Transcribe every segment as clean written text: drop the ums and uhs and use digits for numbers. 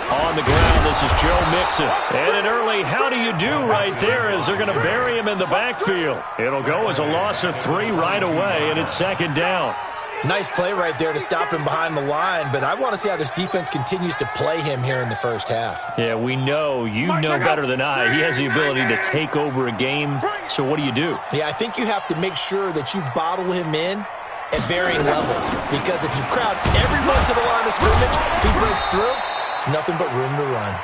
On the ground, this is Joe Mixon. And an early how do you do right there as they're going to bury him in the backfield. It'll go as a loss of 3 right away, and it's second down. Nice play right there to stop him behind the line, but I want to see how this defense continues to play him here in the first half. Yeah, we know. You know better than I. He has the ability to take over a game, so what do? Yeah, I think you have to make sure that you bottle him in at varying levels, because if you crowd everyone to the line of scrimmage, if he breaks through, it's nothing but room to run.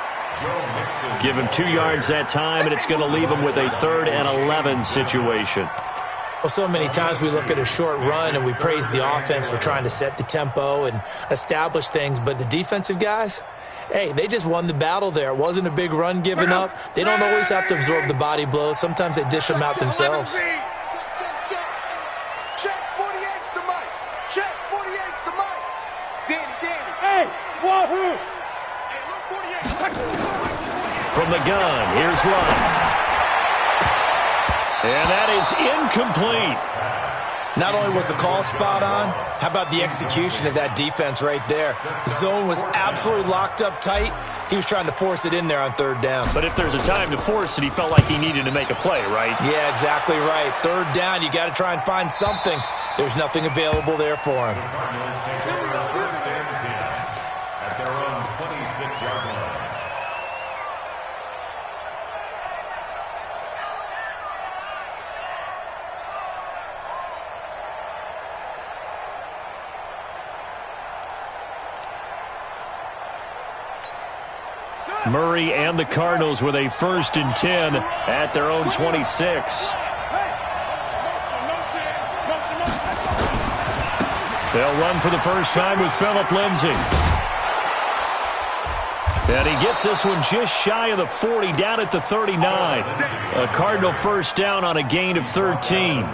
Give him 2 yards that time, and it's going to leave him with a 3rd and 11 situation. Well, so many times we look at a short run and we praise the offense for trying to set the tempo and establish things, but the defensive guys, hey, they just won the battle there. It wasn't a big run given up. They don't always have to absorb the body blows. Sometimes they dish them out themselves. Check 48's the mic. Check 48's the mic. Danny. Hey, wahoo! Hey, look 48. From the gun, here's Love. And that is incomplete. Not only was the call spot on, how about the execution of that defense right there? The zone was absolutely locked up tight. He was trying to force it in there on 3rd down. But if there's a time to force it, he felt like he needed to make a play, right? Yeah, exactly right. 3rd down, you got to try and find something. There's nothing available there for him. At their own 26-yard line. Murray and the Cardinals with a 1st and 10 at their own 26. They'll run for the first time with Phillip Lindsay. And he gets this one just shy of the 40, down at the 39. A Cardinal first down on a gain of 13.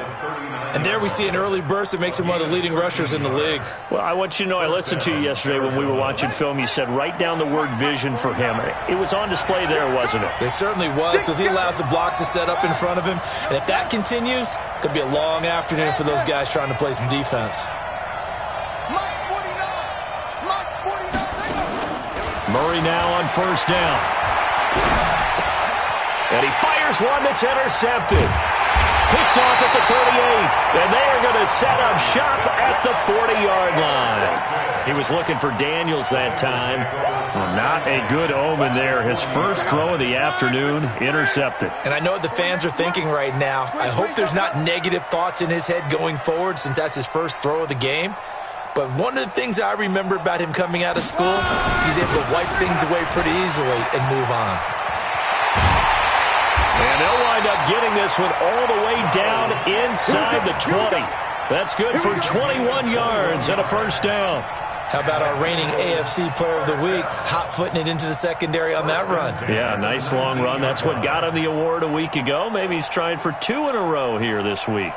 And there we see an early burst that makes him one of the leading rushers in the league. Well, I want you to know, I listened to you yesterday when we were watching film. You said write down the word vision for him. It was on display there, wasn't it? It certainly was, because he allows the blocks to set up in front of him. And if that continues, it could be a long afternoon for those guys trying to play some defense. Murray now on first down. And he fires one that's intercepted. Picked off at the 38, and they are going to set up shop at the 40-yard line. He was looking for Daniels that time. Well, not a good omen there. His first throw of the afternoon, intercepted. And I know what the fans are thinking right now. I hope there's not negative thoughts in his head going forward, since that's his first throw of the game. But one of the things I remember about him coming out of school is he's able to wipe things away pretty easily and move on. And they'll wind up getting this one all the way down inside the 20. That's good for 21 yards and a first down. How about our reigning AFC Player of the Week, hot-footing it into the secondary on that run? Yeah, nice long run. That's what got him the award a week ago. Maybe he's trying for 2 in a row here this week.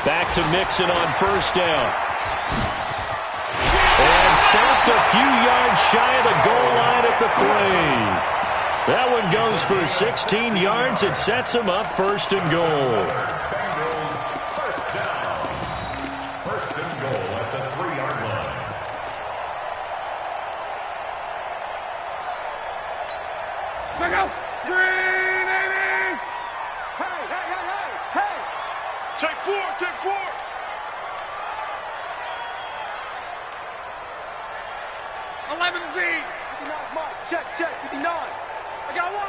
Back to Mixon on first down. And stopped a few yards shy of the goal line at the 3. That one goes for 16 yards. It sets him up 1st and goal. First and goal at the 3-yard line. Take 4. 11 Z. 59 Mike. Check 59. I got one.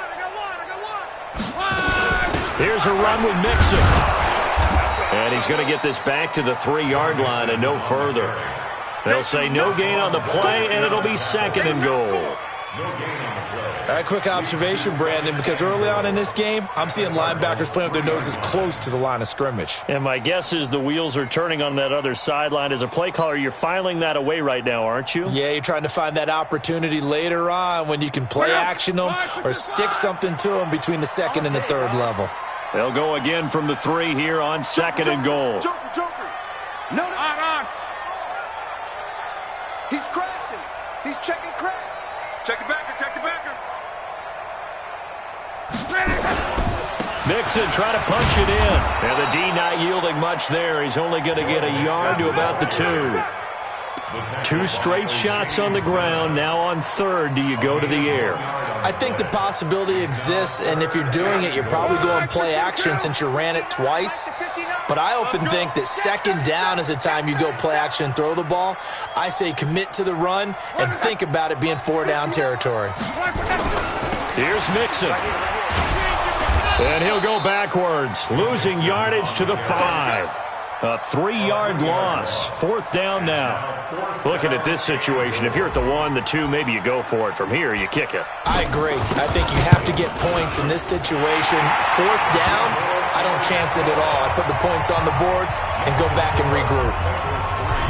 Here's a run with Mixon. And he's going to get this back to the 3-yard line and no further. They'll say no gain on the play, and it'll be 2nd and goal. A quick observation, Brandon, because early on in this game, I'm seeing linebackers playing with their noses close to the line of scrimmage. And my guess is the wheels are turning on that other sideline. As a play caller, you're filing that away right now, aren't you? Yeah, you're trying to find that opportunity later on when you can play action them or stick something to them between the 2nd and the 3rd level. They'll go again from the 3 here on 2nd and goal. Joker. No. On. He's crashing. He's checking crash. Checking backer, check the backer. Mixon trying to punch it in. And the D not yielding much there. He's only going to get a yard to about the 2. 2 straight shots on the ground. Now on third, do you go to the air? I think the possibility exists, and if you're doing it, you're probably going play action since you ran it twice. But I often think that second down is the time you go play action and throw the ball. I say commit to the run and think about it being 4-down territory. Here's Mixon. And he'll go backwards, losing yardage to the 5. A 3-yard loss. 4th down now. Looking at this situation, if you're at the 1, the 2, maybe you go for it. From here, you kick it. I agree. I think you have to get points in this situation. 4th down, I don't chance it at all. I put the points on the board and go back and regroup.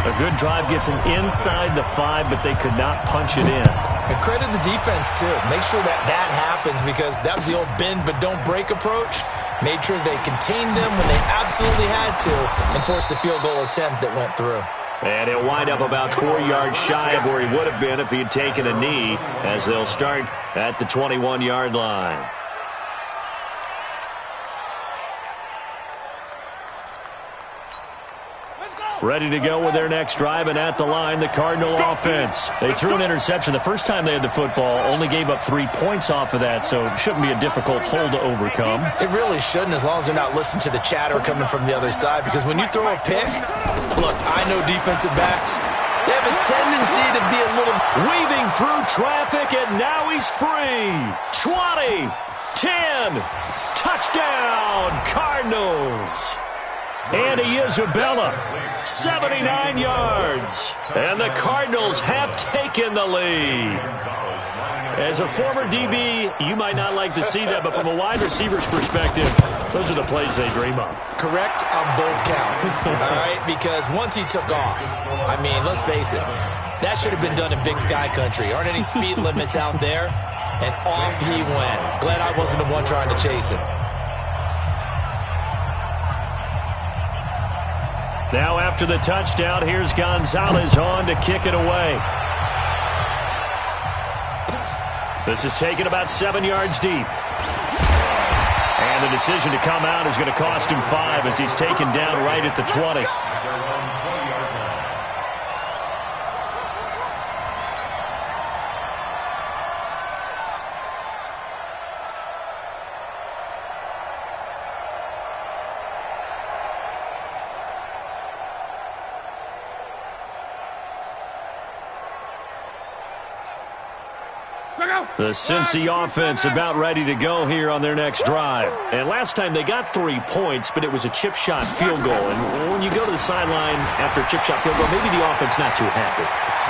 A good drive gets them inside the 5, but they could not punch it in. And credit the defense, too. Make sure that happens, because that was the old bend but don't break approach. Made sure they contained them when they absolutely had to and forced the field goal attempt that went through. And he'll wind up about 4 yards shy of where he would have been if he had taken a knee, as they'll start at the 21-yard line. Ready to go with their next drive, and at the line, the Cardinal offense. They threw an interception the first time they had the football, only gave up 3 points off of that, so it shouldn't be a difficult hole to overcome. It really shouldn't, as long as they're not listening to the chatter coming from the other side, because when you throw a pick, look, I know defensive backs, they have a tendency to be a little weaving through traffic, and now he's free. 20, 10, touchdown, Cardinals. Andy Isabella, 79 yards. And the Cardinals have taken the lead. As a former DB, you might not like to see that, but from a wide receiver's perspective, those are the plays they dream of. Correct on both counts, all right? Because once he took off, I mean, let's face it, that should have been done in Big Sky Country. Aren't any speed limits out there? And off he went. Glad I wasn't the one trying to chase him. Now after the touchdown, here's Gonzalez on to kick it away. This is taken about 7 yards deep. And the decision to come out is going to cost him 5 as he's taken down right at the 20. The Cincy offense about ready to go here on their next drive. And last time they got 3 points, but it was a chip shot field goal. And when you go to the sideline after a chip shot field goal, maybe the offense not too happy.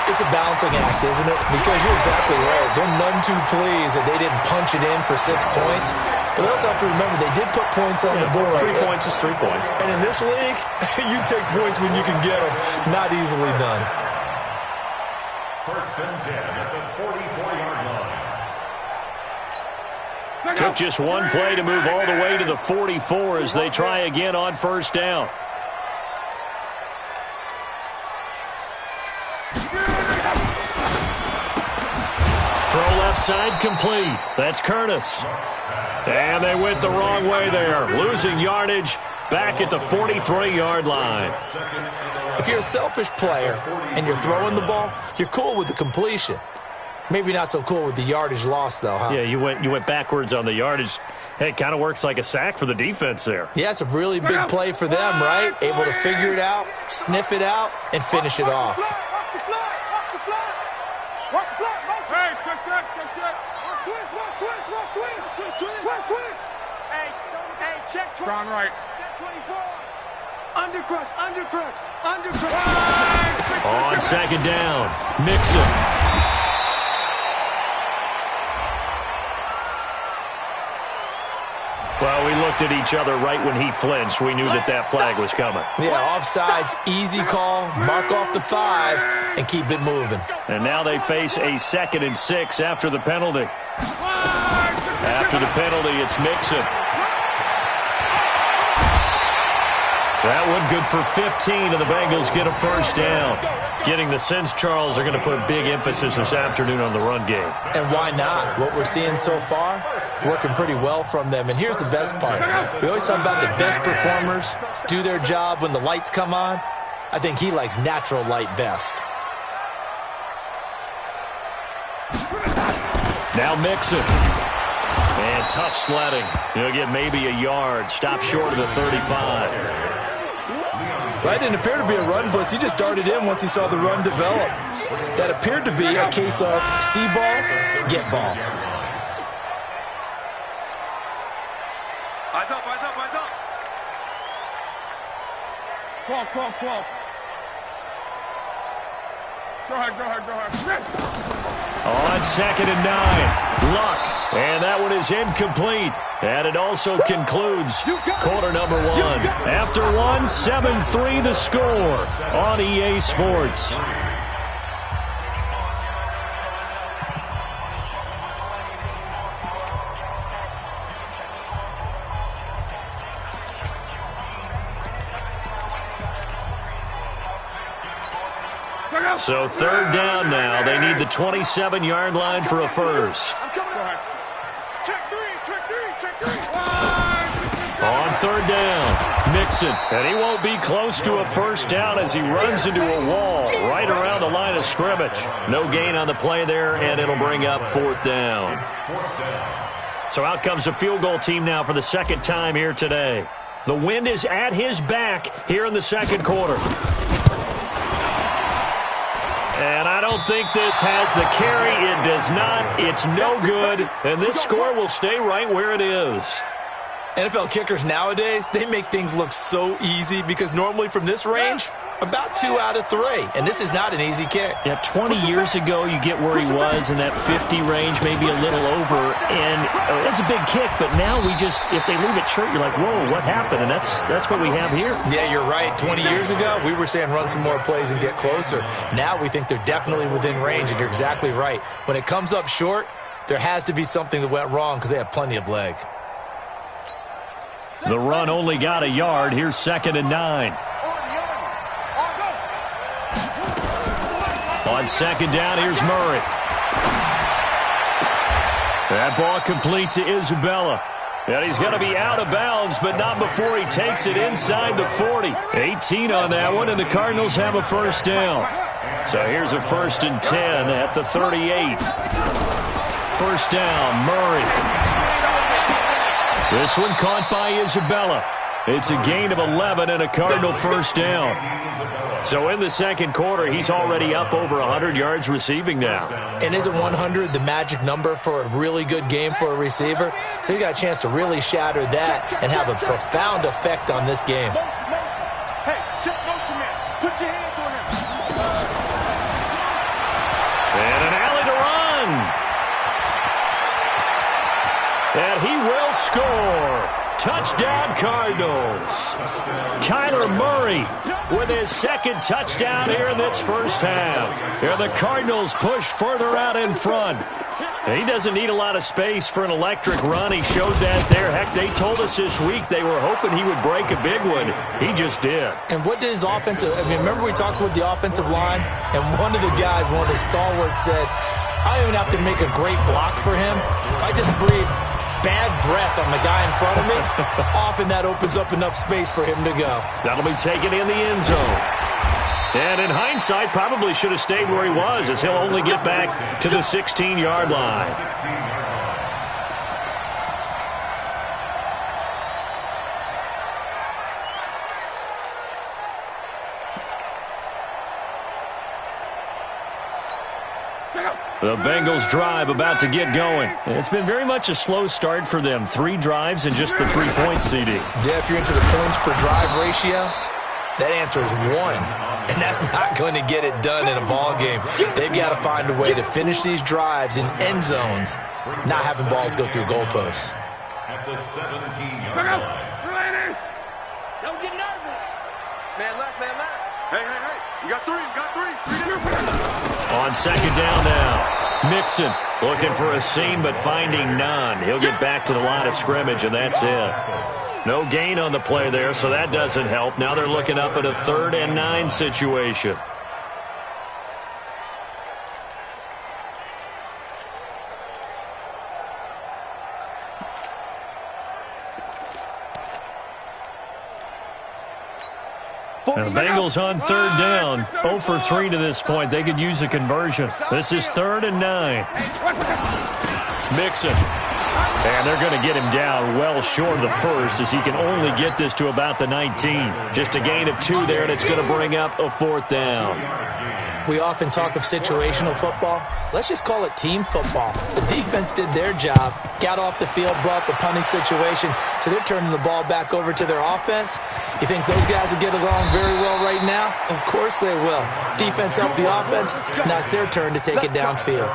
It's a balancing act, isn't it? Because you're exactly right. They're none too pleased that they didn't punch it in for 6 points. But they also have to remember they did put points on the board. 3 points is 3 points. And in this league, you take points when you can get them. Not easily done. 1st and 10 at the 44-yard line. Took just one play to move all the way to the 44 as they try again on 1st down. Throw left side complete. That's Curtis. And they went the wrong way there, losing yardage back at the 43-yard line. If you're a selfish player and you're throwing the ball, you're cool with the completion. Maybe not so cool with the yardage loss, though, huh? Yeah, you went backwards on the yardage. Hey, it kind of works like a sack for the defense there. Yeah, it's a really big play for them, right? Able to figure it out, sniff it out, and finish it off. Watch the flat. Watch the flat. Hey, check. Watch twist. Hey, check 20. Down right. Check 24. Undercrush. On 2nd down, Mixon. Well, we looked at each other right when he flinched. We knew that flag was coming. Yeah, offsides, easy call, mark off the 5, and keep it moving. And now they face a 2nd and 6 after the penalty. After the penalty, it's Mixon. That one good for 15, and the Bengals get a first down. Getting the sense, Charles, are going to put big emphasis this afternoon on the run game. And why not? What we're seeing so far, it's working pretty well from them. And here's the best part. We always talk about the best performers do their job when the lights come on. I think he likes natural light best. Now Mixon. And tough sledding. He'll get maybe a yard. Stop short of the 35. Well, that didn't appear to be a run blitz. He just darted in once he saw the run develop. That appeared to be a case of see ball, get ball. Eyes up, eyes up, eyes up. Come on. Go ahead. On 2nd and 9. Luck. And that one is incomplete. And it also concludes quarter number 1. After 1, 7-3 the score on EA Sports. So 3rd down now. They need the 27-yard line for a first. On 3rd down, Mixon. And he won't be close to a first down as he runs into a wall right around the line of scrimmage. No gain on the play there, and it'll bring up 4th down. So out comes the field goal team now for the 2nd time here today. The wind is at his back here in the 2nd quarter. And I don't think this has the carry. It does not. It's no good. And this score will stay right where it is. NFL kickers nowadays, they make things look so easy because normally from this range, about 2 out of 3. And this is not an easy kick. Yeah, 20 years ago, you get where he was in that 50 range, maybe a little over. And it's a big kick, but now we just, if they leave it short, you're like, whoa, what happened? And that's what we have here. Yeah, you're right. 20 years ago, we were saying run some more plays and get closer. Now we think they're definitely within range, and you're exactly right. When it comes up short, there has to be something that went wrong because they have plenty of leg. The run only got a yard. Here's 2nd and 9. On 2nd down, here's Murray. That ball complete to Isabella. And he's going to be out of bounds, but not before he takes it inside the 40. 18 on that one, and the Cardinals have a first down. So here's a 1st and 10 at the 38. First down, Murray. This one caught by Isabella. It's a gain of 11 and a Cardinal first down. So in the 2nd quarter, he's already up over 100 yards receiving now. And isn't 100 the magic number for a really good game for a receiver? So he got a chance to really shatter that and have a profound effect on this game. Hey, check motion man. Put your hands on him. And an alley to run. And he will score. Touchdown, Cardinals. Kyler Murray with his 2nd touchdown here in this first half. And the Cardinals push further out in front. He doesn't need a lot of space for an electric run. He showed that there. Heck, they told us this week they were hoping he would break a big one. He just did. And what did his offensive, remember we talked with the offensive line? And one of the guys, one of the stalwarts said, I don't even have to make a great block for him. If I just breathe bad breath on the guy in front of me, often that opens up enough space for him to go. That'll be taken in the end zone. And in hindsight, probably should have stayed where he was, as he'll only get back to the 16-yard line. The Bengals drive about to get going. It's been very much a slow start for them. 3 drives and just the 3 points, CD. Yeah, if you're into the points per drive ratio, that answer is 1. And that's not going to get it done in a ball game. They've got to find a way to finish these drives in end zones, not having balls go through goalposts. At the 17-yard line. Don't get nervous. Man left, man left. Hey. You got 3, On 2nd down now, Mixon looking for a seam but finding none. He'll get back to the line of scrimmage, and that's it. No gain on the play there, so that doesn't help. Now they're looking up at a 3rd and 9 situation. And the Bengals on 3rd down. 0 for 3 to this point. They could use a conversion. This is 3rd and 9. Mixon. And they're going to get him down well short of the first, as he can only get this to about the 19. Just a gain of 2 there, and it's going to bring up a 4th down. We often talk of situational football. Let's just call it team football. The defense did their job, got off the field, brought the punting situation, so they're turning the ball back over to their offense. You think those guys will get along very well right now? Of course they will. Defense helped the offense. Now it's their turn to take it downfield.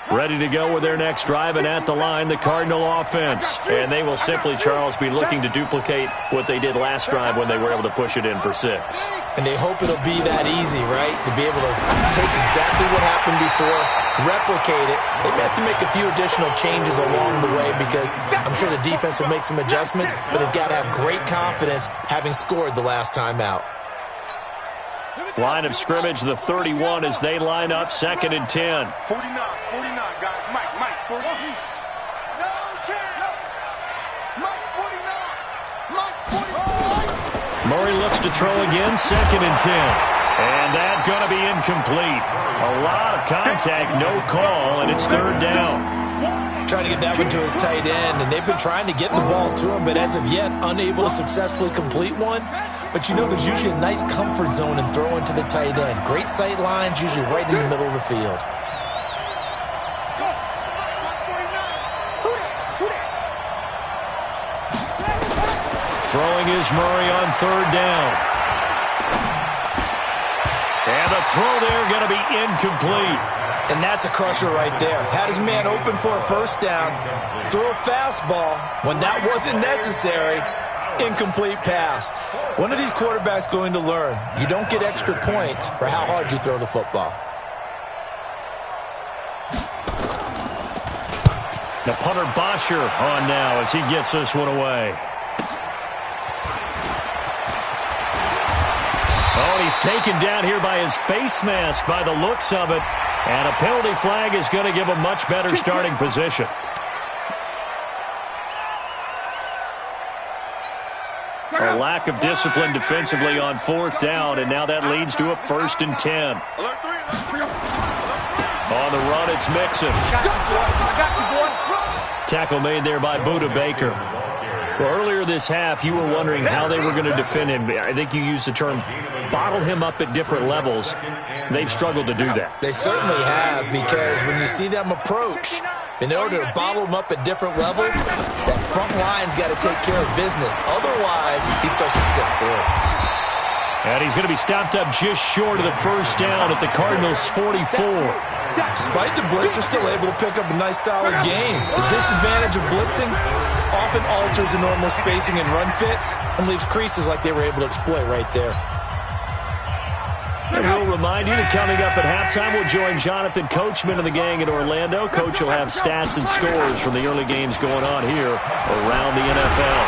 Ready to go with their next drive, and at the line, the Cardinal offense. And they will simply, Charles, be looking to duplicate what they did last drive when they were able to push it in for 6. And they hope it'll be that easy, right? To be able to take exactly what happened before, replicate it. They may have to make a few additional changes along the way, because I'm sure the defense will make some adjustments, but they've got to have great confidence having scored the last time out. Line of scrimmage, the 31, as they line up, 2nd and 10. 49, guys. Mike, 40. No chance. Mike's 49. Mike's 49. Murray looks to throw again, 2nd and 10. And that's going to be incomplete. A lot of contact, no call, and it's 3rd down. Trying to get that one to his tight end, and they've been trying to get the ball to him, but as of yet, unable to successfully complete one. But you know, there's usually a nice comfort zone in throwing to the tight end. Great sight lines, usually right in the middle of the field. Throwing is Murray on 3rd down. And the throw there going to be incomplete. And that's a crusher right there. Had his man open for a 1st down. Threw a fastball when that wasn't necessary. Incomplete pass. When are these quarterbacks going to learn? You don't get extra points for how hard you throw the football. The punter Bosher on now as he gets this one away. Oh, he's taken down here by his face mask by the looks of it. And a penalty flag is going to give a much better starting position. A lack of discipline defensively on 4th down, and now that leads to a 1st and 10. On the run, it's Mixon. Tackle made there by Budda Baker. Well, earlier this half, you were wondering how they were going to defend him. I think you used the term bottle him up at different levels. They've struggled to do that. They certainly have, because when you see them approach, in order to bottle him up at different levels, that front line's got to take care of business. Otherwise, he starts to slip through. And he's going to be stopped up just short of the 1st down at the Cardinals' 44. Despite the blitz, they're still able to pick up a nice, solid game. The disadvantage of blitzing often alters the normal spacing and run fits and leaves creases like they were able to exploit right there. And we'll remind you that coming up at halftime, we'll join Jonathan Coachman and the gang in Orlando. Coach will have stats and scores from the early games going on here around the NFL.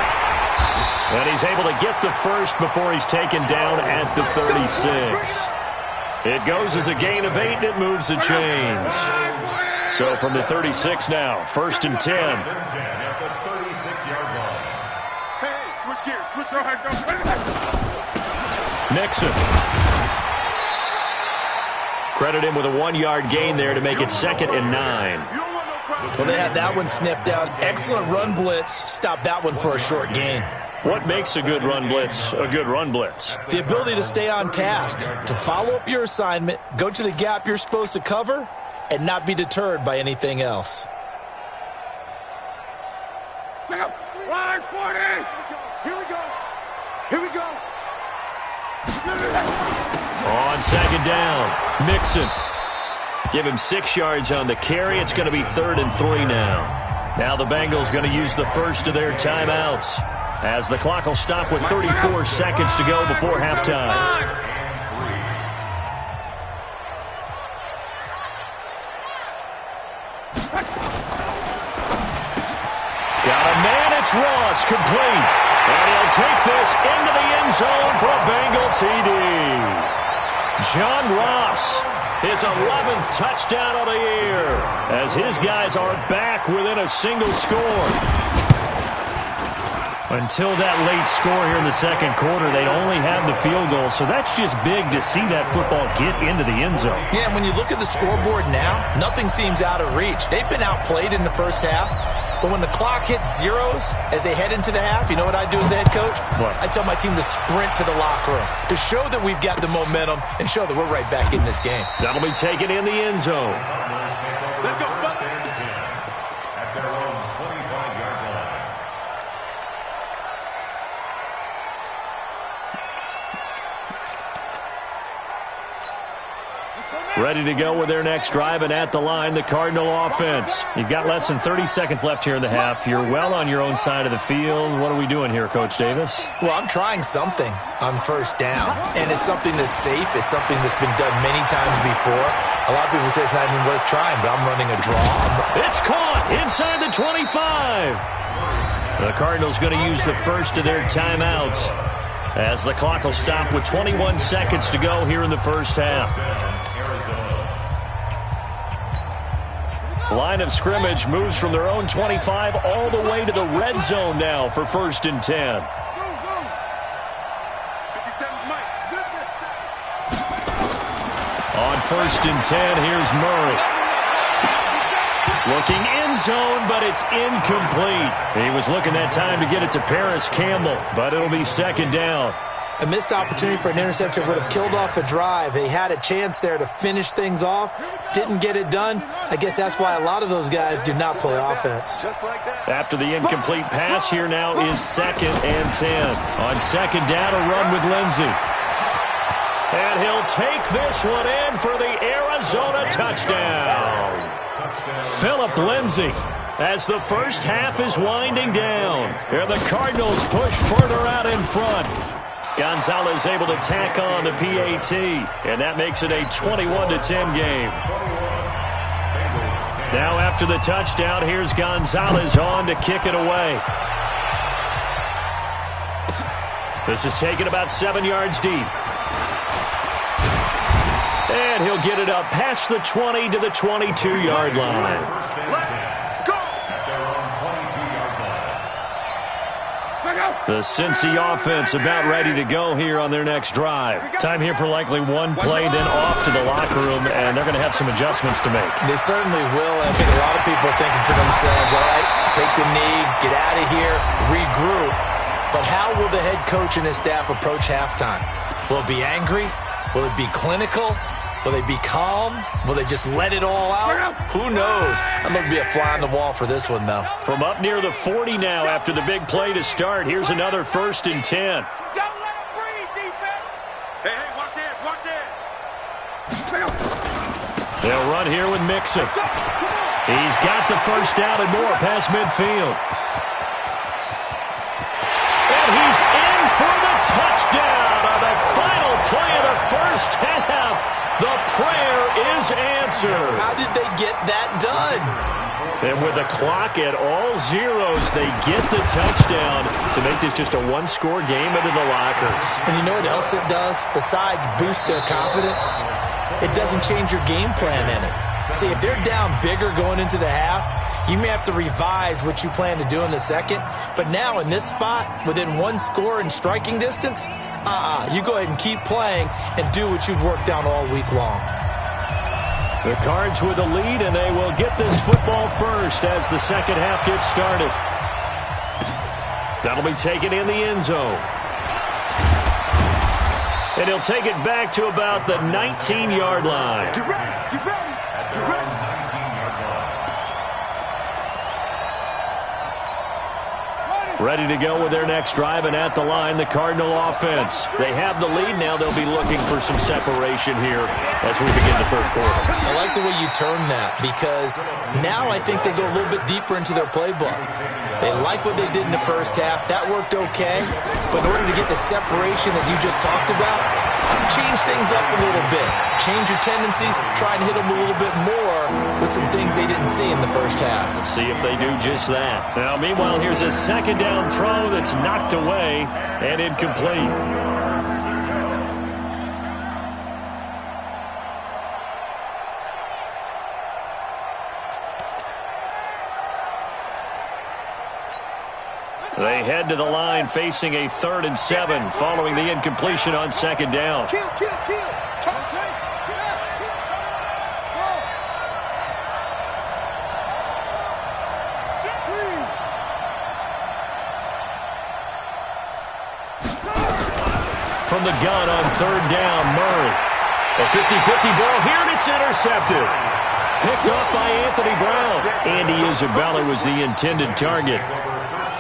And he's able to get the first before he's taken down at the 36. It goes as a gain of 8, and it moves the chains. So from the 36 now, 1st and 10. Hey, switch gears. Switch gears. Mixon. Credit him with a 1-yard gain there to make it 2nd and 9. Well, they had that one sniffed out. Excellent run blitz. Stop that one for a short gain. What makes a good run blitz a good run blitz? The ability to stay on task, to follow up your assignment, go to the gap you're supposed to cover, and not be deterred by anything else. Line 40. Here we go. Here we go. On 2nd down, Mixon. Give him 6 yards on the carry. It's going to be 3rd and 3 now. Now the Bengals going to use the first of their timeouts, as the clock will stop with 34 seconds to go before halftime. Got a man, it's Ross, complete. And he'll take this into the end zone for a Bengal TD. John Ross, his 11th touchdown of the year, as his guys are back within a single score. Until that late score here in the second quarter, they'd only have the field goal, so that's just big to see that football get into the end zone. Yeah, and when you look at the scoreboard now, nothing seems out of reach. They've been outplayed in the first half, but when the clock hits zeros as they head into the half, you know what I do as the head coach? What? I tell my team to sprint to the locker room to show that we've got the momentum and show that we're right back in this game. That'll be taken in the end zone. Let's go. At their own 25-yard line. Ready to go with their next drive, and at the line, the Cardinal offense. You've got less than 30 seconds left here in the half. You're well on your own side of the field. What are we doing here, Coach Davis? Well, I'm trying something on first down, and it's something that's safe. It's something that's been done many times before. A lot of people say it's not even worth trying, but I'm running a draw. It's caught inside the 25. The Cardinals going to use the first of their timeouts as the clock will stop with 21 seconds to go here in the first half. Line of scrimmage moves from their own 25 all the way to the red zone now for 1st and 10. On 1st and 10, here's Murray. Looking end zone, but it's incomplete. He was looking that time to get it to Paris Campbell, but it'll be 2nd down. A missed opportunity for an interception would have killed off a drive. They had a chance there to finish things off. Didn't get it done. I guess that's why a lot of those guys do not play offense. After the incomplete pass, here now is 2nd and 10. On 2nd down, a run with Lindsey. And he'll take this one in for the Arizona touchdown. Philip Lindsey, as the first half is winding down. And the Cardinals push further out in front. Gonzalez able to tack on the PAT, and that makes it a 21-10 game. Now after the touchdown, here's Gonzalez on to kick it away. This is taken about 7 yards deep. And he'll get it up past the 20 to the 22-yard line. The Cincy offense about ready to go here on their next drive. Time here for likely one play, then off to the locker room, and they're going to have some adjustments to make. They certainly will, and I think a lot of people are thinking to themselves, all right, take the knee, get out of here, regroup. But how will the head coach and his staff approach halftime? Will it be angry? Will it be clinical? Will they be calm? Will they just let it all out? Who knows? I'm going to be a fly on the wall for this one, though. From up near the 40 now after the big play to start, here's another 1st and 10. Don't let him breathe, defense. Hey, watch this. They'll run here with Mixon. He's got the first down and more past midfield. And he's in for the touchdown on the final play of the first half. The prayer is answered. How did they get that done? And with the clock at all zeros, they get the touchdown to make this just a one-score game into the lockers. And you know what else it does? Besides boost their confidence, it doesn't change your game plan in it. See, if they're down bigger going into the half, you may have to revise what you plan to do in the second. But now in this spot, within one score in striking distance, you go ahead and keep playing and do what you've worked on all week long. The Cards with the lead, and they will get this football first as the second half gets started. That'll be taken in the end zone. And he'll take it back to about the 19-yard line. Get ready, get ready, get ready. 19-yard line. Ready to go with their next drive, and at the line, the Cardinal offense. They have the lead now. They'll be looking for some separation here as we begin the third quarter. I like the way you turn that, because now I think they go a little bit deeper into their playbook. They like what they did in the first half. That worked okay. But in order to get the separation that you just talked about, change things up a little bit. Change your tendencies. Try and hit them a little bit more with some things they didn't see in the first half. Let's see if they do just that. Now, meanwhile, here's a second down throw that's knocked away and incomplete. They head to the line facing a 3rd and 7 following the incompletion on second down. Kill. From the gun on 3rd down, Murray. A 50-50 ball here, and it's intercepted. Picked off by Anthony Brown. Andy Isabella was the intended target.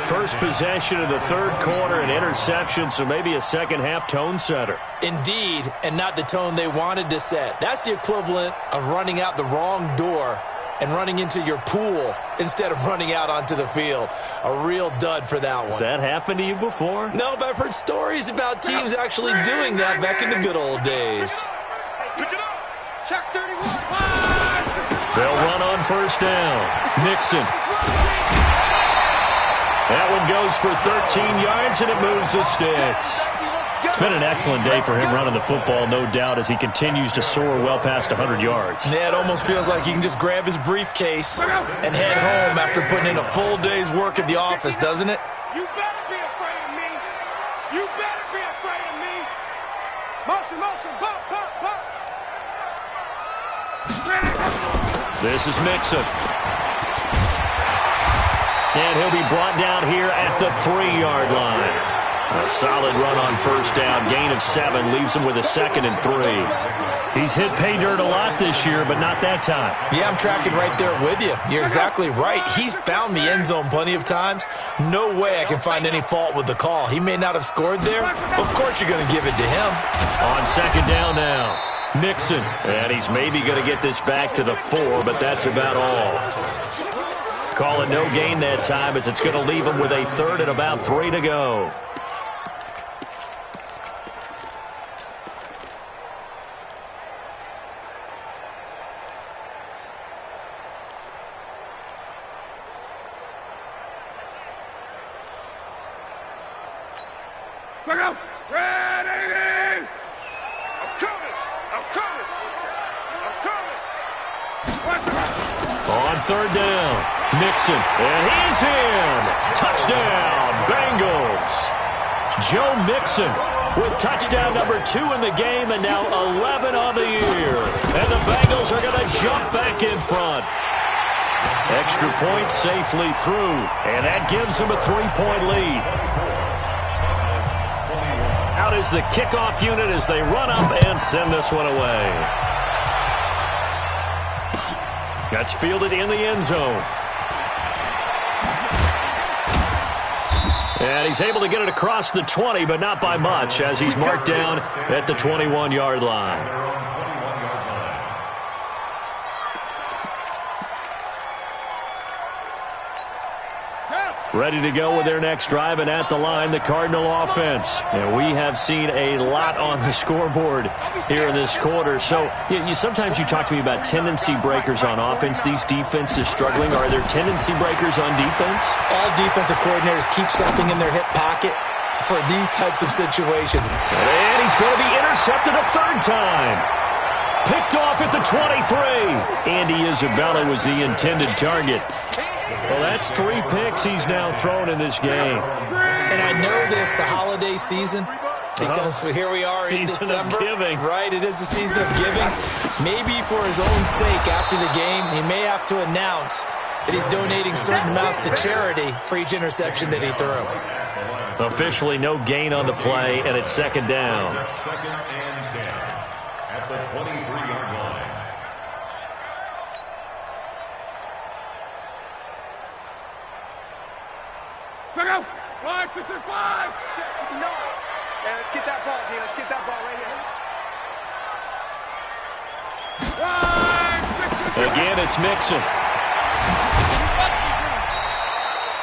First possession of the third quarter, an interception, so maybe a second-half tone setter. Indeed, and not the tone they wanted to set. That's the equivalent of running out the wrong door and running into your pool instead of running out onto the field. A real dud for that one. Has that happened to you before? No, but I've heard stories about teams actually doing that back in the good old days. Pick it up. Check 31. They'll run on first down. Mixon. That one goes for 13 yards, and it moves the sticks. It's been an excellent day for him running the football, no doubt, as he continues to soar well past 100 yards. Yeah, it almost feels like he can just grab his briefcase and head home after putting in a full day's work at the office, doesn't it? You better be afraid of me. You better be afraid of me. Motion, bop. This is Mixon. And he'll be brought down here at the 3-yard line. A solid run on first down. Gain of 7 leaves him with a 2nd and 3. He's hit pay dirt a lot this year, but not that time. Yeah, I'm tracking right there with you. You're exactly right. He's found the end zone plenty of times. No way I can find any fault with the call. He may not have scored there. Of course you're going to give it to him. On second down now, Mixon. And he's maybe going to get this back to the 4, but that's about all. Call it no gain that time, as it's going to leave him with a 3rd and about 3 to go. Go. Ready. I'm coming. On third down, Mixon, and he's in. Touchdown, Bengals. Joe Mixon with touchdown number 2 in the game, and now 11 on the year. And the Bengals are going to jump back in front. Extra point safely through, and that gives them a 3-point lead. Out is the kickoff unit as they run up and send this one away. That's fielded in the end zone. And he's able to get it across the 20, but not by much, as he's marked down at the 21-yard line. Ready to go with their next drive, and at the line, the Cardinal offense. And we have seen a lot on the scoreboard here in this quarter. So sometimes you talk to me about tendency breakers on offense. These defenses struggling. Are there tendency breakers on defense? All defensive coordinators keep something in their hip pocket for these types of situations. And he's going to be intercepted a 3rd time. Picked off at the 23. Andy Isabella was the intended target. Well, that's 3 picks he's now thrown in this game. And I know this, the holiday season, because here we are in December. Season of giving. Right, it is the season of giving. Maybe for his own sake after the game, he may have to announce that he's donating certain amounts to charity for each interception that he threw. Officially no gain on the play, and it's 2nd down. 2nd and 10 at the 23-yard line. Line 65. Check. No. Yeah, let's get that ball, D. Let's get that ball right here. Line 65. Again, it's Mixon.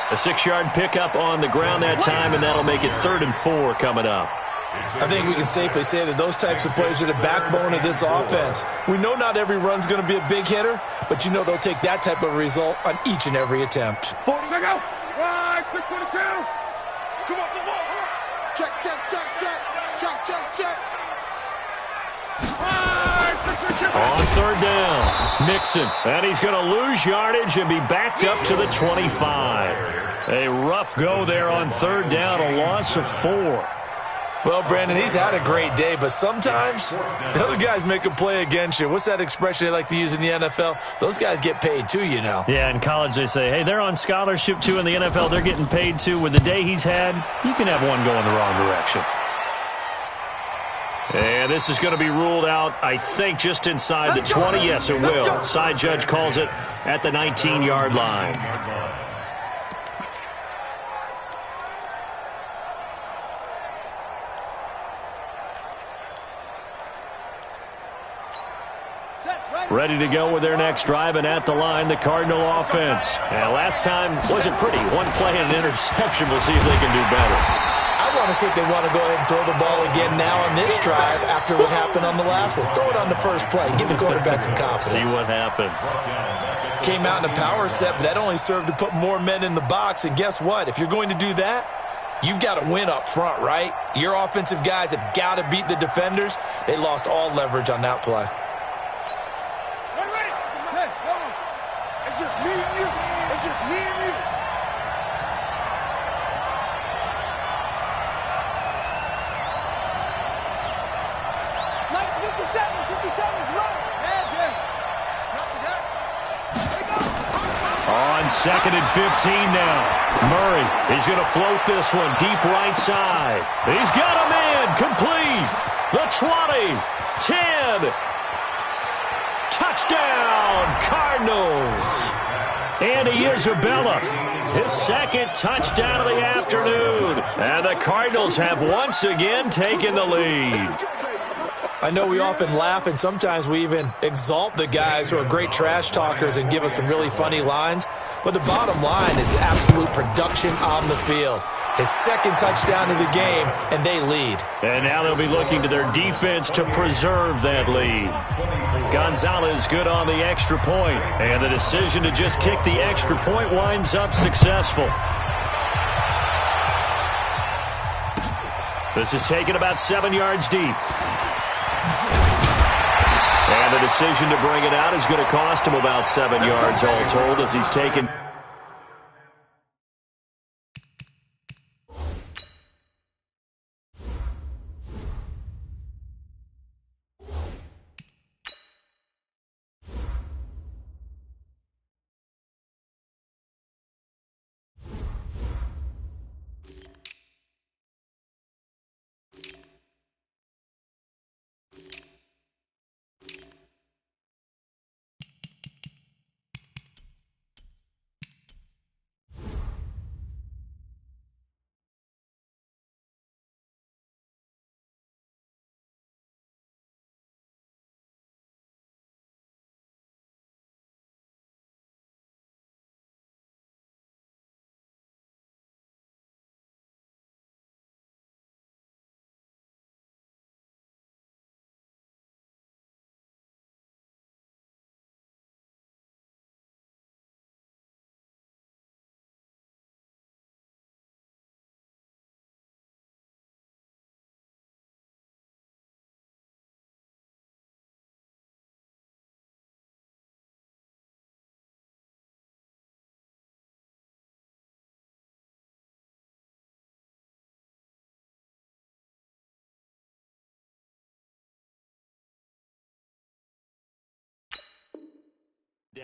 A 6-yard pickup on the ground that time, and that'll make it 3rd and 4 coming up. I think we can safely say that those types of plays are the backbone of this offense. We know not every run's going to be a big hitter, but you know they'll take that type of result on each and every attempt. 40 to go. Line 622. Come on, come on. Check, check, check, check. Check, check, check. On 3rd down, Mixon, and he's going to lose yardage and be backed up to the 25. A rough go there on 3rd down, a loss of 4. Well, Brandon, he's had a great day, but sometimes the other guys make a play against you. What's that expression they like to use in the NFL? Those guys get paid too, you know. Yeah, in college they say, hey, they're on scholarship too. In the NFL, they're getting paid too. With the day he's had, you can have one go in the wrong direction. And this is going to be ruled out, I think, just inside the 20. Yes, it will. Side judge calls it at the 19-yard line. Ready to go with their next drive, and at the line, the Cardinal offense. And last time wasn't pretty. One play and an interception. We'll see if they can do better. I want to see if they want to go ahead and throw the ball again now on this drive after what happened on the last one. Throw it on the first play. Give the quarterback some confidence. See what happens. Came out in a power set, but that only served to put more men in the box. And guess what? If you're going to do that, you've got to win up front, right? Your offensive guys have got to beat the defenders. They lost all leverage on that play. It's just me and you. It's just me and you. Nice 57's right. On 2nd and 15 now. Murray, he's going to float this one deep right side. He's got a man complete. The 20, 10. Touchdown, Cardinals. Andy Isabella, his 2nd touchdown of the afternoon. And the Cardinals have once again taken the lead. I know we often laugh, and sometimes we even exalt the guys who are great trash talkers and give us some really funny lines. But the bottom line is absolute production on the field. His 2nd touchdown of the game, and they lead. And now they'll be looking to their defense to preserve that lead. Gonzalez good on the extra point, and the decision to just kick the extra point winds up successful. This is taken about 7 yards deep. And the decision to bring it out is going to cost him about 7 yards all told as he's taken.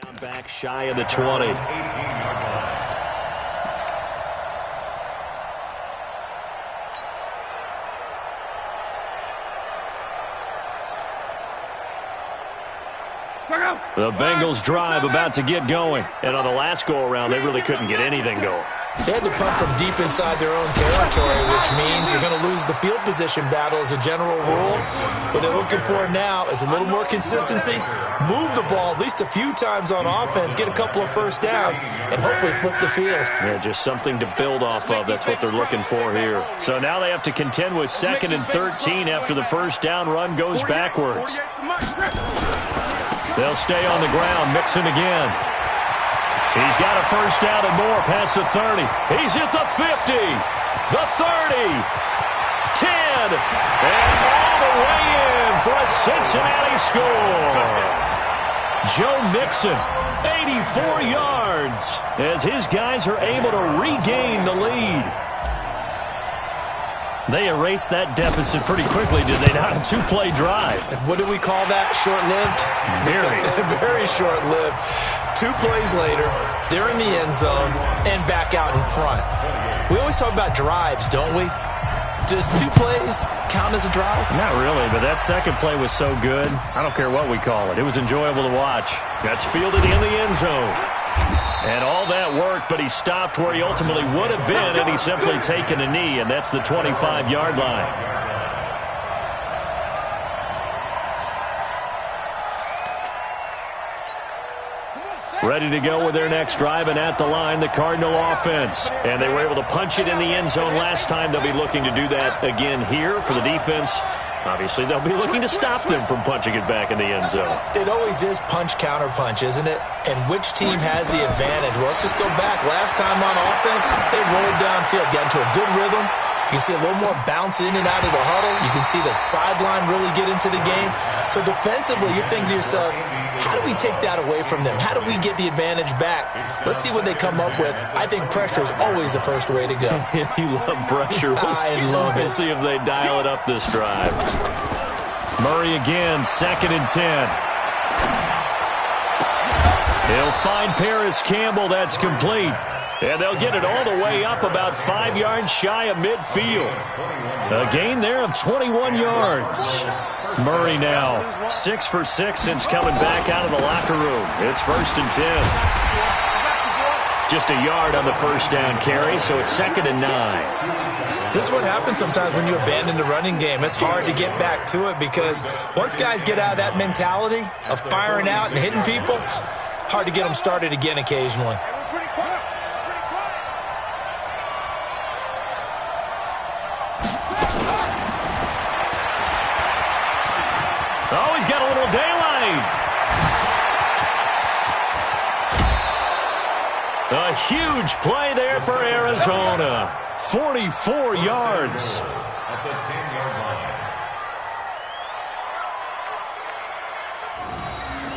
Down back shy of the 20. The Bengals drive about to get going. And on the last go-around, they really couldn't get anything going. They had to punt from deep inside their own territory, which means you're going to lose the field position battle as a general rule. What they're looking for now is a little more consistency, move the ball at least a few times on offense, get a couple of first downs, and hopefully flip the field. Yeah, just something to build off of. That's what they're looking for here. So now they have to contend with 2nd and 13 after the first down run goes backwards. They'll stay on the ground. Mixon again. He's got a first down and more past the 30. He's at the 50, the 30, 10, and all the way in for a Cincinnati score. Joe Mixon, 84 yards, as his guys are able to regain the lead. They erased that deficit pretty quickly, did they not? A 2-play drive. What do we call that? Short-lived? Very short-lived. 2 plays later, they're in the end zone and back out in front. We always talk about drives, don't we? Does 2 plays count as a drive? Not really, but that second play was so good. I don't care what we call it. It was enjoyable to watch. That's fielded in the end zone. And all that worked, but he stopped where he ultimately would have been had he simply taken a knee, and that's the 25-yard line. Ready to go with their next drive, and at the line, the Cardinal offense. And they were able to punch it in the end zone last time. They'll be looking to do that again here for the defense. Obviously, they'll be looking to stop them from punching it back in the end zone. It always is punch, counter punch, isn't it? And which team has the advantage? Well, let's just go back. Last time on offense, they rolled downfield, got into a good rhythm. You can see a little more bounce in and out of the huddle. You can see the sideline really get into the game. So defensively, you're thinking to yourself, how do we take that away from them? How do we get the advantage back? Let's see what they come up with. I think pressure is always the first way to go. You love pressure. I love it. We'll see if they dial it up this drive. Murray again, 2nd and 10. He'll find Paris Campbell. That's complete. And they'll get it all the way up about 5 yards shy of midfield. A gain there of 21 yards. Murray now 6 for 6 since coming back out of the locker room. It's 1st and 10. Just a yard on the first down carry, so it's 2nd and 9. This is what happens sometimes when you abandon the running game. It's hard to get back to it because once guys get out of that mentality of firing out and hitting people, hard to get them started again occasionally. Oh, he's got a little daylight. A huge play there for Arizona. 44 yards. At the 10-yard line.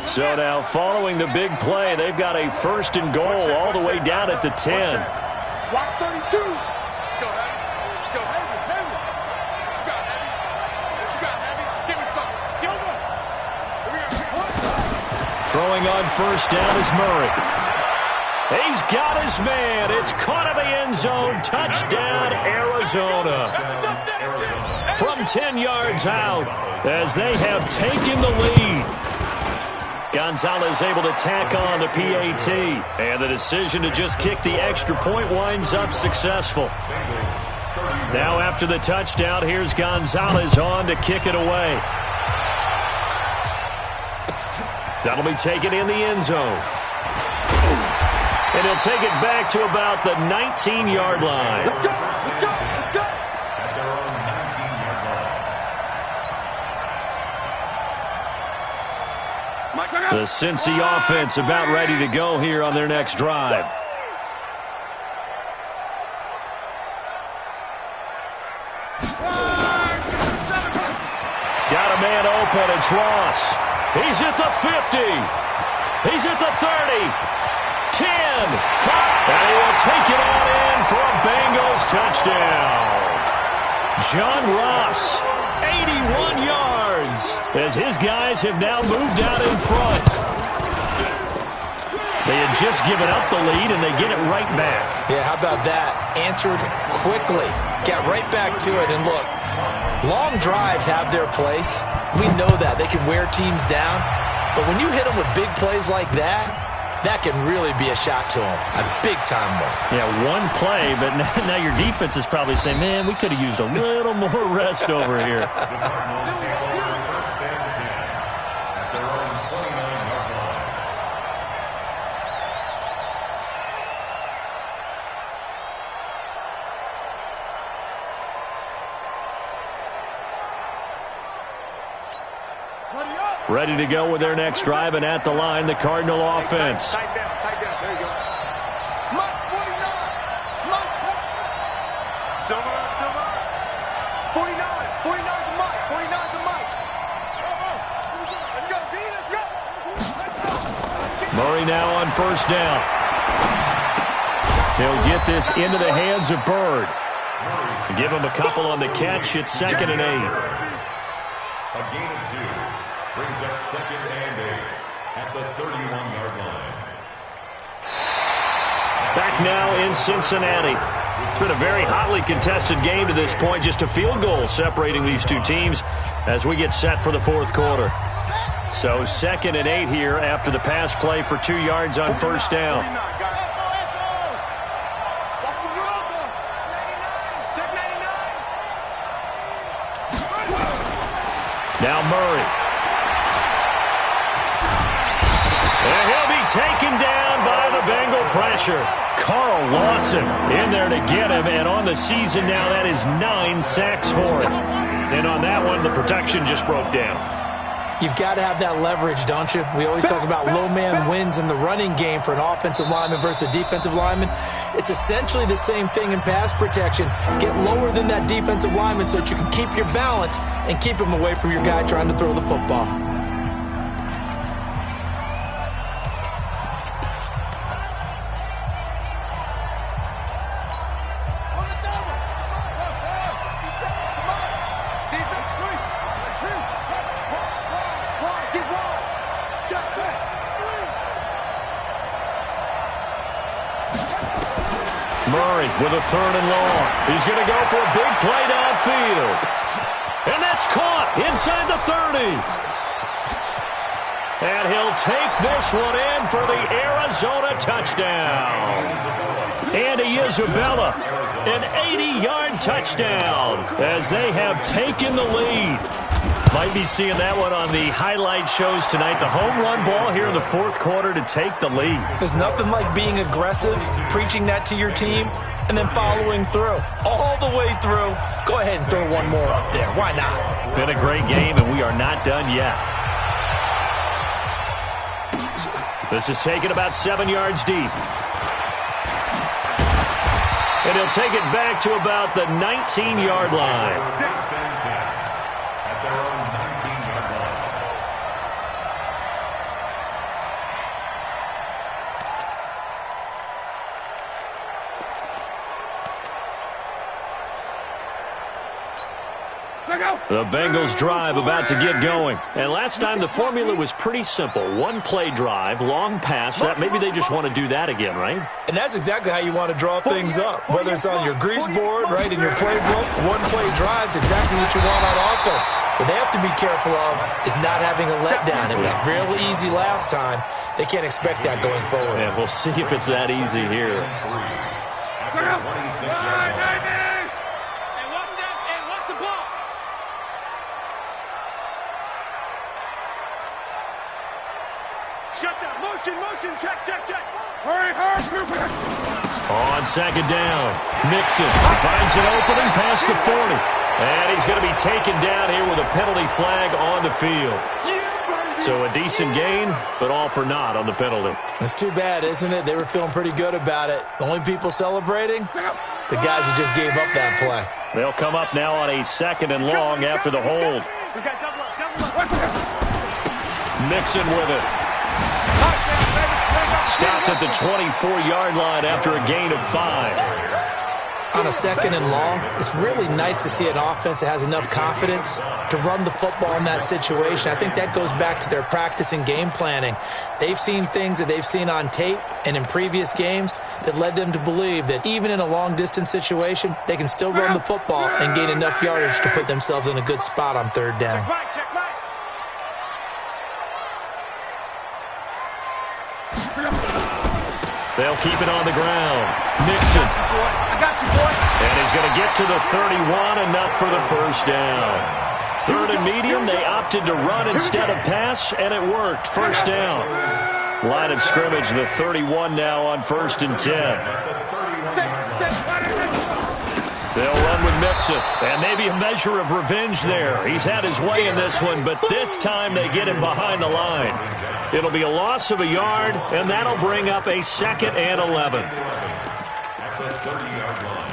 So now following the big play, they've got a 1st and goal all the way down at the 10. Watch 32. Let's go, Heavy. Let's go, Heavy. Heavy. What you got, Heavy? What you got, Heavy? Give me something. Give me one. Throwing on first down is Murray. He's got his man. It's caught in the end zone. Touchdown, Arizona. From 10 yards out as they have taken the lead. Gonzalez able to tack on the PAT. And the decision to just kick the extra point winds up successful. Now after the touchdown, here's Gonzalez on to kick it away. That'll be taken in the end zone. And he'll take it back to about the 19-yard line. Let's go. Let's go. Let's go. At their own 19-yard line. The Cincy offense about ready to go here on their next drive. Got a man open. It's Ross. He's at the 50. He's at the 30. 10, 5, and he will take it all in for a Bengals touchdown. John Ross, 81 yards, as his guys have now moved out in front. They had just given up the lead, and they get it right back. Yeah, how about that? Answered quickly. Got right back to it. And look, long drives have their place. We know that. They can wear teams down. But when you hit them with big plays like that, that can really be a shot to him, a big-time one. Yeah, one play, but now your defense is probably saying, man, we could have used a little more rest over here. Ready to go with their next drive, and at the line, the Cardinal offense. Tight down. There you go. Mike 49. Mike. Silver. 49 to Mike. 49 to Mike. Let's go, D. Let's go. Murray now on first down. He'll get this into the hands of Bird. Give him a couple on the catch. It's 2nd and 8. A gain of 2 brings up 2nd and 8 at the 31-yard line. Back now in Cincinnati. It's been a very hotly contested game to this point. Just a field goal separating these two teams as we get set for the fourth quarter. So 2nd and 8 here after the pass play for 2 yards on first down. Now Murray. And he'll be taken down by the Bengal pressure. Carl Lawson in there to get him, and on the season now that is 9 sacks for him. And on that one, the protection just broke down. You've got to have that leverage, don't you? We always talk about low man wins in the running game for an offensive lineman versus a defensive lineman. It's essentially the same thing in pass protection. Get lower than that defensive lineman so that you can keep your balance and keep him away from your guy trying to throw the football. Murray with a 3rd and long. He's going to go for a big play downfield. And that's caught inside the 30. And he'll take this one in for the Arizona touchdown. Andy Isabella, an 80-yard touchdown as they have taken the lead. Might be seeing that one on the highlight shows tonight. The home run ball here in the fourth quarter to take the lead. There's nothing like being aggressive, preaching that to your team, and then following through. All the way through. Go ahead and throw one more up there. Why not? Been a great game, and we are not done yet. This is taken about 7 yards deep. And he'll take it back to about the 19-yard line. The Bengals drive about to get going. And last time the formula was pretty simple. One play drive, long pass. That maybe they just want to do that again, right? And that's exactly how you want to draw things up. Whether it's on your grease board, right, in your playbook, one play drive's exactly what you want on offense. What they have to be careful of is not having a letdown. It was real easy last time. They can't expect that going forward. Yeah, we'll see if it's that easy here. Shut down. Motion. Check. Hurry. On 2nd down, Mixon finds an opening past the 40. And he's going to be taken down here with a penalty flag on the field. So a decent gain, but all for naught on the penalty. It's too bad, isn't it? They were feeling pretty good about it. The only people celebrating, the guys who just gave up that play. They'll come up now on a 2nd and long after the hold. We got double up. Mixon with it. Stopped at the 24-yard line after a gain of 5. On a 2nd and long, it's really nice to see an offense that has enough confidence to run the football in that situation. I think that goes back to their practice and game planning. They've seen things that they've seen on tape and in previous games that led them to believe that even in a long-distance situation, they can still run the football and gain enough yardage to put themselves in a good spot on 3rd down. Check right. They'll keep it on the ground. Mixon. I got you, boy. And he's going to get to the 31, enough for the first down. Third and medium, they opted to run instead of pass, and it worked. First down. Line of scrimmage, the 31 now on 1st and 10. They'll run with Mixon, and maybe a measure of revenge there. He's had his way in this one, but this time they get him behind the line. It'll be a loss of a yard, and that'll bring up a 2nd and 11. At the 30-yard line.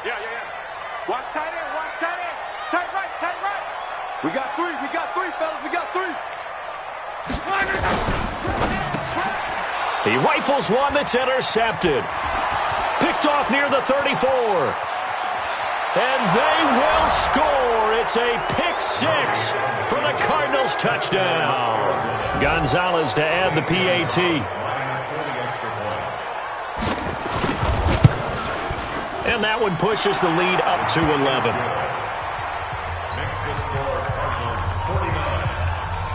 Yeah. Watch tight end, watch tight end. Tight right. We got three, fellas, we got three. He rifles one that's intercepted. Picked off near the 34. And they will score. It's a pick 6 for the Cardinals touchdown. Gonzalez to add the PAT. And that one pushes the lead up to 11. Makes the score Cardinals 49,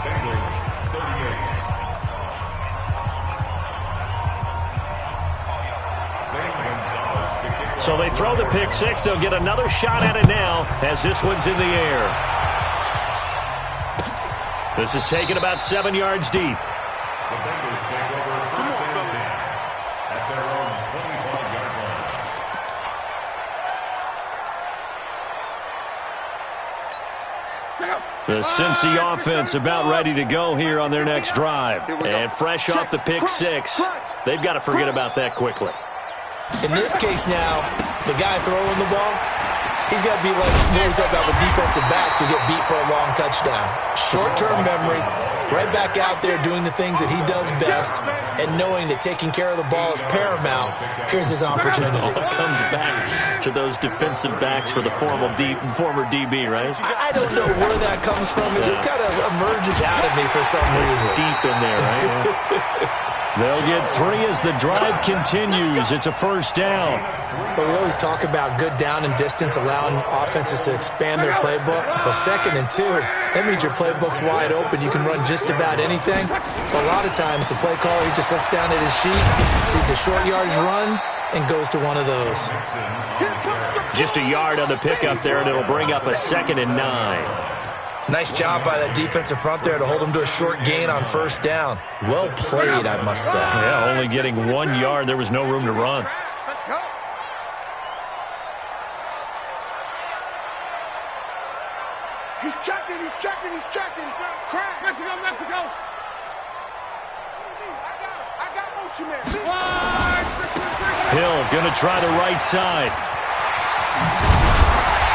Bengals 38. So they throw the pick 6. They'll get another shot at it now as this one's in the air. This is taken about 7 yards deep. The Bengals take over 1st and 10 at their own 25-yard line. The Cincy offense about ready to go here on their next drive. And fresh off the pick 6, they've got to forget about that quickly. In this case now, the guy throwing the ball, he's got to be like what we talk about with defensive backs who get beat for a long touchdown. Short-term memory, right back out there doing the things that he does best, and knowing that taking care of the ball is paramount. Here's his opportunity. It comes back to those defensive backs for the former DB, right? I don't know where that comes from. It just kind of emerges out of me for some reason. Deep in there, right? They'll get 3 as the drive continues. It's a first down. But we always talk about good down and distance, allowing offenses to expand their playbook. Well, 2nd and 2, that means your playbook's wide open. You can run just about anything. But a lot of times, the play caller, he just looks down at his sheet, sees the short yardage runs, and goes to one of those. Just a yard on the pickup there, and it'll bring up a 2nd and 9. Nice job by that defensive front there to hold him to a short gain on first down. Well played, I must say. Yeah, only getting 1 yard. There was no room to run. Let's go. He's checking. Crack. Mexico. I got motion man. Hill going to try the right side.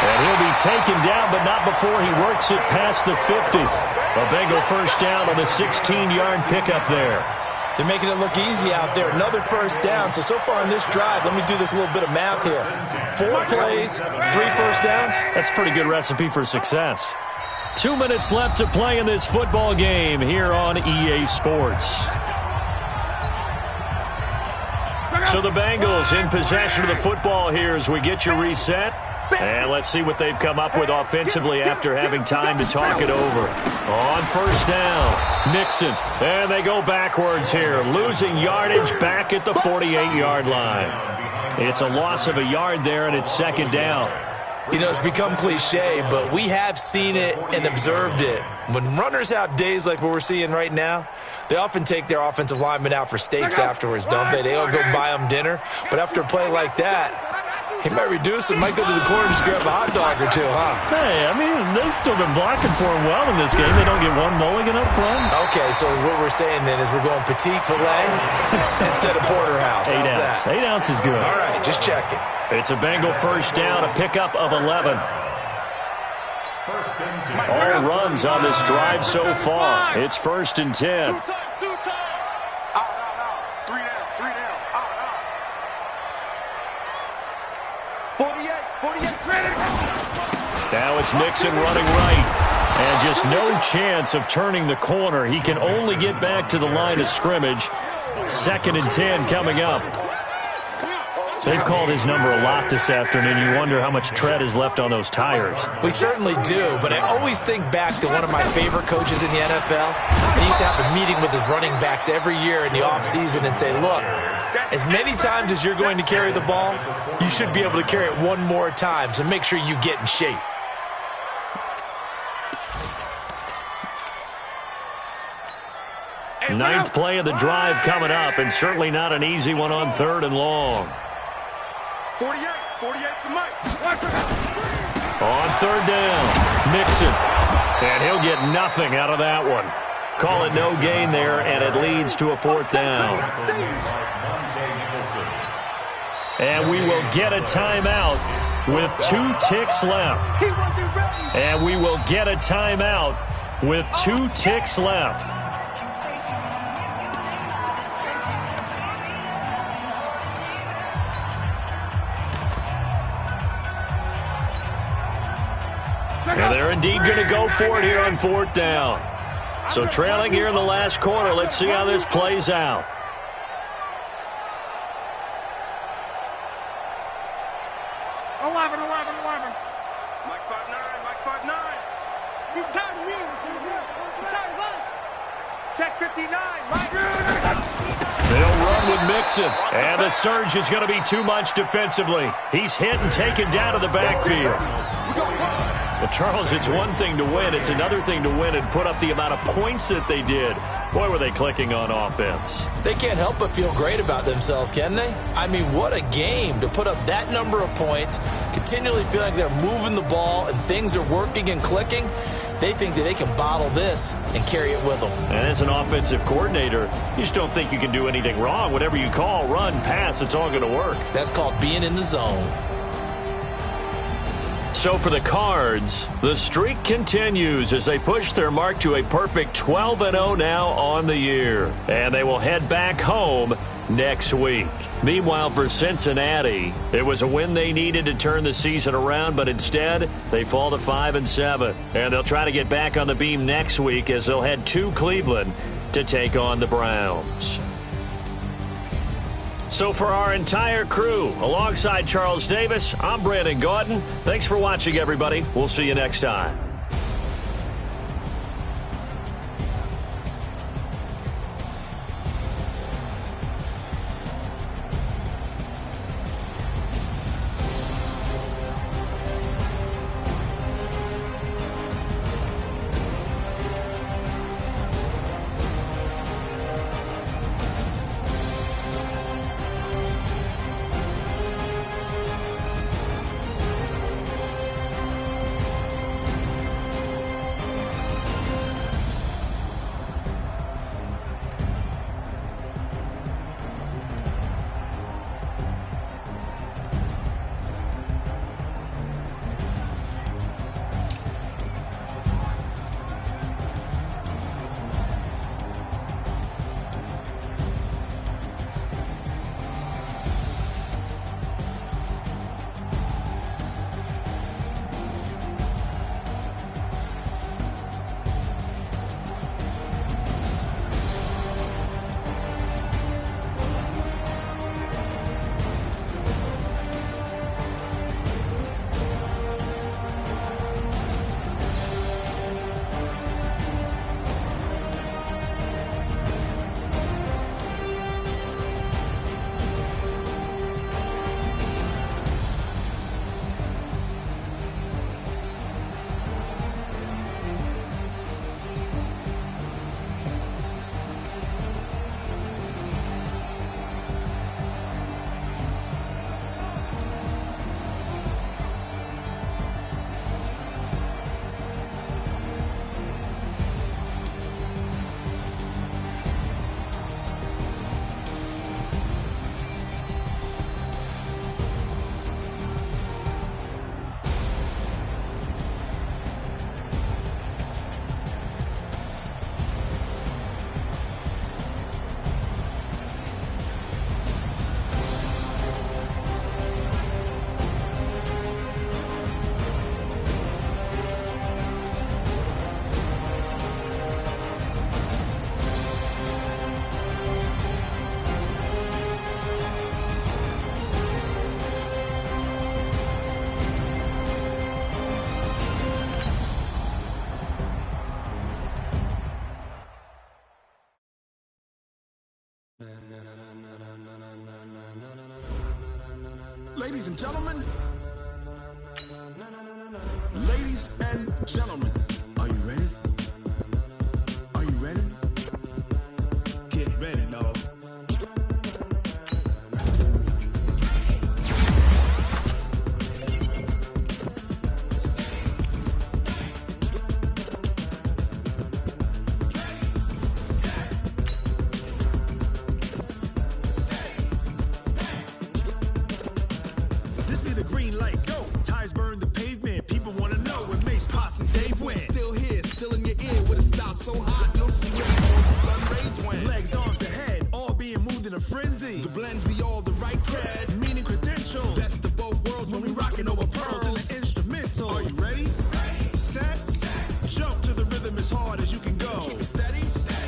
And he'll be taken down, but not before he works it past the 50. A Bengal first down on the 16-yard pickup there. They're making it look easy out there. Another first down. So far in this drive, let me do this little bit of math here. 4 plays, 3 first downs. That's a pretty good recipe for success. 2 minutes left to play in this football game here on EA Sports. So the Bengals in possession of the football here as we get you reset. And let's see what they've come up with offensively after having time to talk it over. On first down, Mixon. And they go backwards here, losing yardage back at the 48-yard line. It's a loss of a yard there, and it's 2nd down. You know, it's become cliche, but we have seen it and observed it. When runners have days like what we're seeing right now, they often take their offensive linemen out for steaks afterwards, don't they? They all go buy them dinner. But after a play like that, he might reduce it, might go to the corner and just grab a hot dog or 2, huh? Hey, I mean, they've still been blocking for him well in this game. They don't get one mulligan up front. Okay, so what we're saying then is we're going petite filet instead of porterhouse. 8 How's ounce. that? 8 ounce is good. All right, just checking. It's a Bengal first down, a pickup of 11. All runs on this drive so far. It's 1st and 10. 2 times. Out. 3 down. Out. 48. Now it's Mixon running right. And just no chance of turning the corner. He can only get back to the line of scrimmage. 2nd and 10 coming up. They've called his number a lot this afternoon. You wonder how much tread is left on those tires. We certainly do, but I always think back to one of my favorite coaches in the NFL. He used to have a meeting with his running backs every year in the offseason and say, look, as many times as you're going to carry the ball, you should be able to carry it one more time, so make sure you get in shape. Ninth play of the drive coming up, and certainly not an easy one on 3rd and long. 48 to Mike. On 3rd down, Mixon. And he'll get nothing out of that one. Call it no gain there, and it leads to a 4th down. And we will get a timeout with 2 ticks left. And we will get a timeout with 2 ticks left. And they're indeed going to go for it here on 4th down. So trailing here in the last quarter. Let's see how this plays out. Mike 5'9". He's tired of me. He's tired of us. Check 59, Mike. They'll run with Mixon. And the surge is going to be too much defensively. He's hit and taken down to the backfield. Well, Charles, it's one thing to win. It's another thing to win and put up the amount of points that they did. Boy, were they clicking on offense. They can't help but feel great about themselves, can they? I mean, what a game to put up that number of points, continually feeling like they're moving the ball and things are working and clicking. They think that they can bottle this and carry it with them. And as an offensive coordinator, you just don't think you can do anything wrong. Whatever you call, run, pass, it's all going to work. That's called being in the zone. So for the Cards, the streak continues as they push their mark to a perfect 12-0 now on the year. And they will head back home next week. Meanwhile, for Cincinnati, it was a win they needed to turn the season around, but instead they fall to 5-7. And they'll try to get back on the beam next week as they'll head to Cleveland to take on the Browns. So for our entire crew, alongside Charles Davis, I'm Brandon Gaudin. Thanks for watching, everybody. We'll see you next time. Ladies and gentlemen. Ladies and gentlemen. Are you ready? Are you ready? Get ready, dog. This be the green light, go. Tires burn the pavement. People wanna know when Mace, Posse, and Dave win. Still here, still in your ear with a style so hot, no secret on the sun rage when. Legs, arms, the head, all being moved in a frenzy. The blends be all the right cred, meaning credentials. Best of both worlds when we rockin' over pearls in the instrumental. Are you ready? Set, jump to the rhythm as hard as you can go. Keep it steady,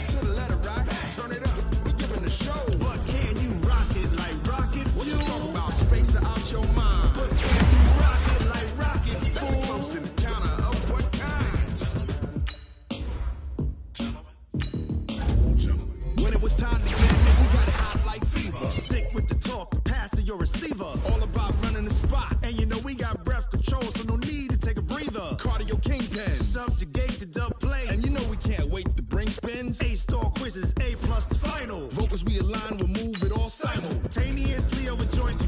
to the letter right. Turn it up, we giving the show. But can you rock it like rocket fuel? What you talking about? Space out your mind. But can you rock it like rocket fuel? That's a close encounter of what kind? When it was time to get it, we got it hot like fever. Sick with the talk, the pass to your receiver. All about running the spot. And you know we got breath control, so no need to take a breather. Cardio kingpin, subjugate the dub play. And you know we can't wait to bring spins. A-star quizzes, A+ the final. Vocals we align, we'll move it all simultaneously over joints.